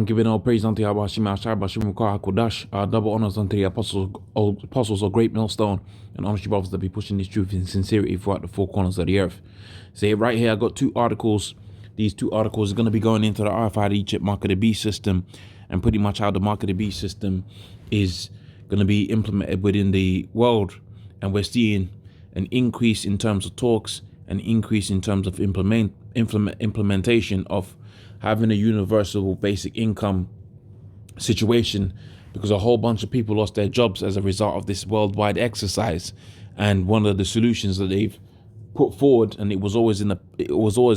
giving all praise unto Yahweh Hashem Ashai Bashim Mukah HaKodash. Double honors unto the apostles of Great Millstone, and honor you brothers that be pushing this truth in sincerity throughout the four corners of the earth. So right here, I got two articles. These two articles are going to be going into the RFID chip market of the beast system, and pretty much how the market of the beast system is going to be implemented within the world. And we're seeing an increase in terms of talks, an increase in terms of implementation of having a universal basic income situation, because a whole bunch of people lost their jobs as a result of this worldwide exercise. And one of the solutions that they've put forward, and it was always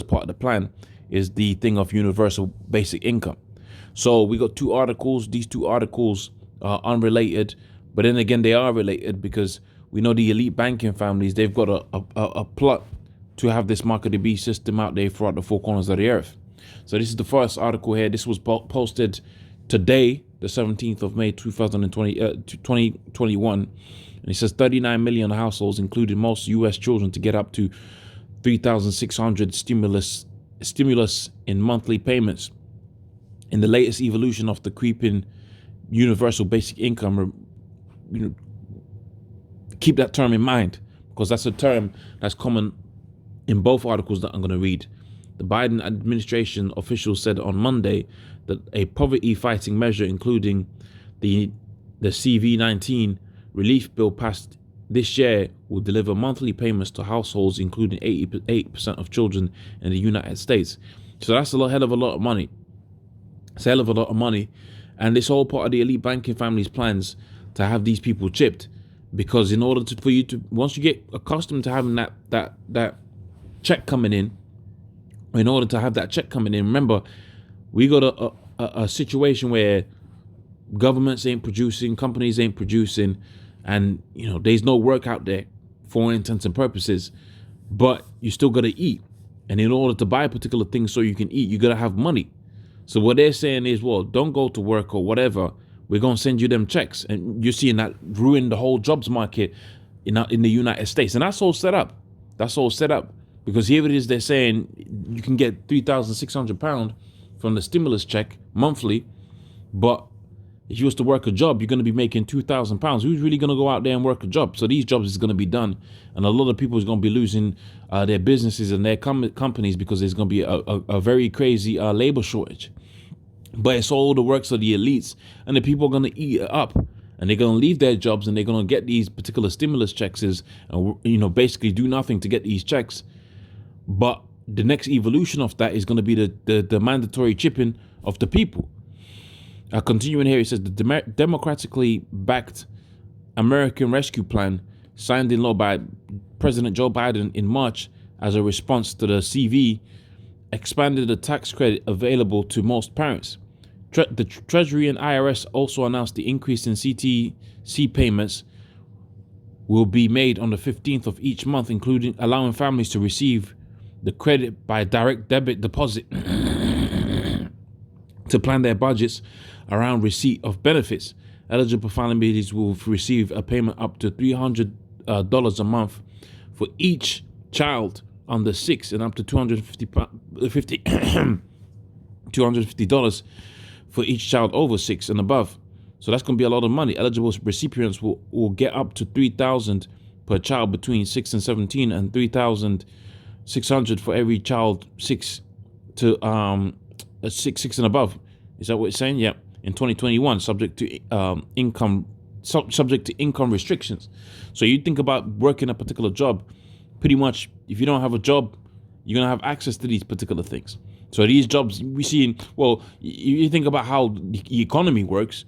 part of the plan, is the thing of universal basic income. So we got two articles. These two articles are unrelated, but then again they are related, because we know the elite banking families, they've got a plot to have this market of the beast system out there throughout the four corners of the earth. So this is the first article here. This was posted today, the 17th of May, 2021. And it says 39 million households, including most U.S. children, to get up to 3,600 stimulus in monthly payments. In the latest evolution of the creeping universal basic income, keep that term in mind, because that's a term that's common in both articles that I'm going to read. The Biden administration officials said on Monday that a poverty-fighting measure, including the CV-19 relief bill passed this year, will deliver monthly payments to households, including 88% of children in the United States. So that's hell of a lot of money. It's a hell of a lot of money. And it's all part of the elite banking family's plans to have these people chipped, because in order for you to, once you get accustomed to having that check coming in, remember, we got a situation where governments ain't producing, companies ain't producing, and there's no work out there for all intents and purposes, but you still got to eat. And in order to buy particular things so you can eat, you got to have money. So what they're saying is, well, don't go to work or whatever, we're going to send you them checks. And you're seeing that ruin the whole jobs market in the United States. And that's all set up. Because here it is, they're saying you can get £3,600 from the stimulus check monthly, but if you was to work a job, you're going to be making £2,000. Who's really going to go out there and work a job? So these jobs is going to be done, and a lot of people is going to be losing their businesses and their companies, because there's going to be a very crazy labor shortage. But it's all the works of the elites, and the people are going to eat it up. And they're going to leave their jobs, and they're going to get these particular stimulus checks, and basically do nothing to get these checks. But the next evolution of that is going to be the mandatory chipping of the people. Continuing here, it says the democratically backed American Rescue Plan, signed in law by President Joe Biden in March as a response to the CV, expanded the tax credit available to most parents. The Treasury and IRS also announced the increase in CTC payments will be made on the 15th of each month, including allowing families to receive the credit by direct debit deposit to plan their budgets around receipt of benefits. Eligible families will receive a payment up to $300 a month for each child under 6, and up to $250 for each child over 6 and above. So that's going to be a lot of money. Eligible recipients will get up to $3,000 per child between 6 and 17, and $3,600 for every child 6 and above. Is that what it's saying? Yeah. In 2021, subject to income restrictions. So you think about working a particular job. Pretty much, if you don't have a job, you're gonna have access to these particular things. So these jobs we see, you think about how the economy works.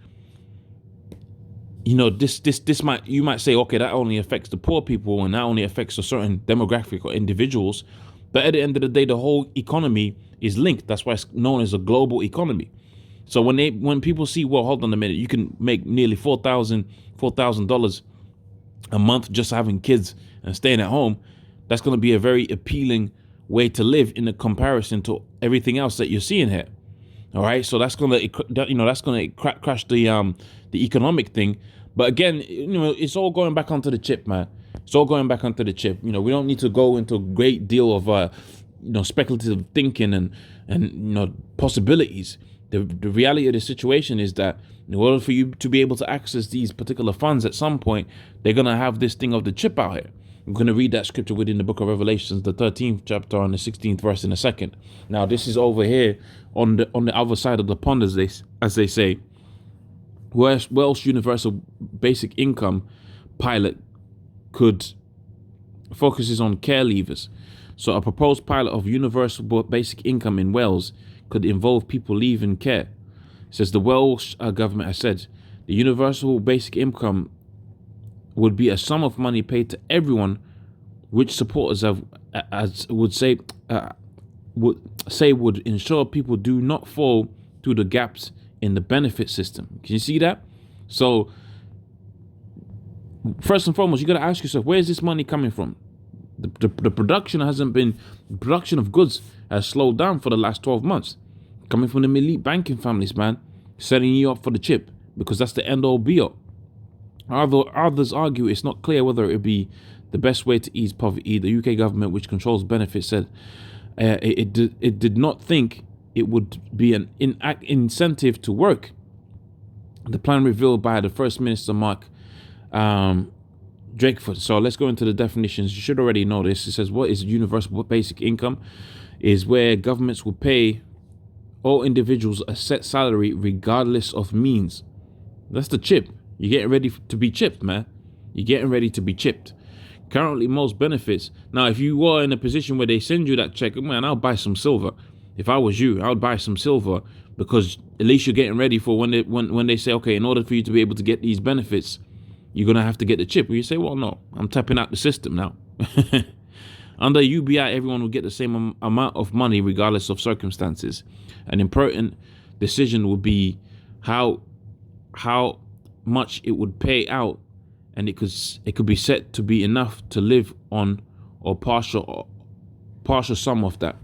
You might say, okay, that only affects the poor people, and that only affects a certain demographic or individuals. But at the end of the day, the whole economy is linked. That's why it's known as a global economy. So when people see, well, hold on a minute, you can make nearly $4,000 a month just having kids and staying at home, that's going to be a very appealing way to live in a comparison to everything else that you're seeing here. All right, so that's going to crash the economic thing. But again, it's all going back onto the chip, man. It's all going back onto the chip. We don't need to go into a great deal of speculative thinking and possibilities. the reality of the situation is that in order for you to be able to access these particular funds at some point, they're going to have this thing of the chip out here. I'm going to read that scripture within the book of Revelations, the 13th chapter and the 16th verse in a second. Now, this is over here on the other side of the pond, as they say. Welsh Universal Basic Income pilot focuses on care leavers. So a proposed pilot of universal basic income in Wales could involve people leaving care. It says the Welsh government has said the universal basic income would be a sum of money paid to everyone, which supporters would ensure people do not fall through the gaps in the benefit system. Can you see that? So first and foremost, you got to ask yourself, where is this money coming from? The production production of goods has slowed down for the last 12 months. Coming from the elite banking families, man, setting you up for the chip because that's the end all be all. Others argue it's not clear whether it would be the best way to ease poverty. The UK government, which controls benefits, said it did not think it would be an incentive to work. The plan revealed by the First Minister, Mark Drakeford. So let's go into the definitions. You should already know this. It says, what is universal basic income? Is where governments will pay all individuals a set salary regardless of means. That's the chip. You're getting ready to be chipped, man. You're getting ready to be chipped. Currently, most benefits. Now, if you were in a position where they send you that check, man, I'll buy some silver. If I was you, I would buy some silver because at least you're getting ready for when they say, okay, in order for you to be able to get these benefits, you're going to have to get the chip. Well, you say, well, no, I'm tapping out the system now. Under UBI, everyone will get the same amount of money regardless of circumstances. An important decision would be how much it would pay out, and it could be set to be enough to live on or partial sum of that.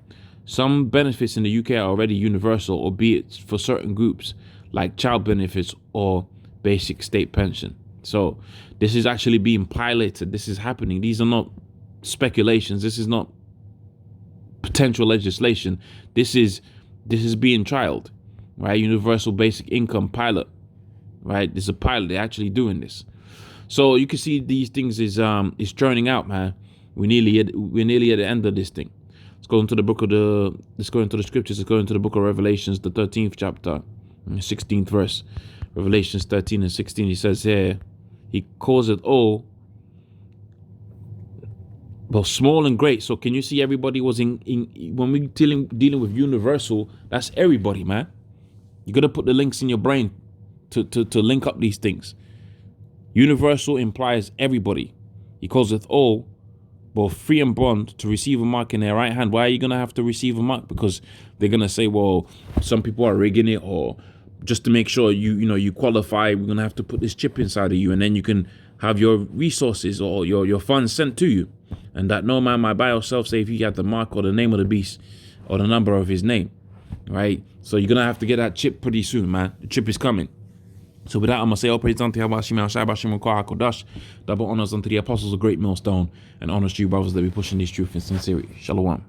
Some benefits in the UK are already universal, albeit for certain groups like child benefits or basic state pension. So this is actually being piloted. This is happening. These are not speculations. This is not potential legislation. This is being trialed, right? Universal basic income pilot, right? This is a pilot. They're actually doing this. So you can see these things is churning out, man. We're nearly at the end of this thing. Let's go into the scriptures. Let's go into the book of Revelations, the 13th chapter, 16th verse. Revelations 13 and 16. He says here, he calls it all, both small and great. So can you see everybody was in when we dealing with universal, that's everybody, man. You got to put the links in your brain to link up these things. Universal implies everybody. He calls it all, both free and bond, to receive a mark in their right hand. Why are you going to have to receive a mark? Because they're going to say, well, some people are rigging it, or just to make sure you qualify, we're going to have to put this chip inside of you, and then you can have your resources or your funds sent to you. And that no man might buy or sell, say if you got the mark or the name of the beast or the number of his name, right? So you're going to have to get that chip pretty soon, man. The chip is coming. So with that, I'm going to say, all praise unto Yahweh Hashem, Bashim, Kodash, double honors unto the apostles of Great Millstone, and honors to you brothers that be pushing this truth in sincerity. Shalom.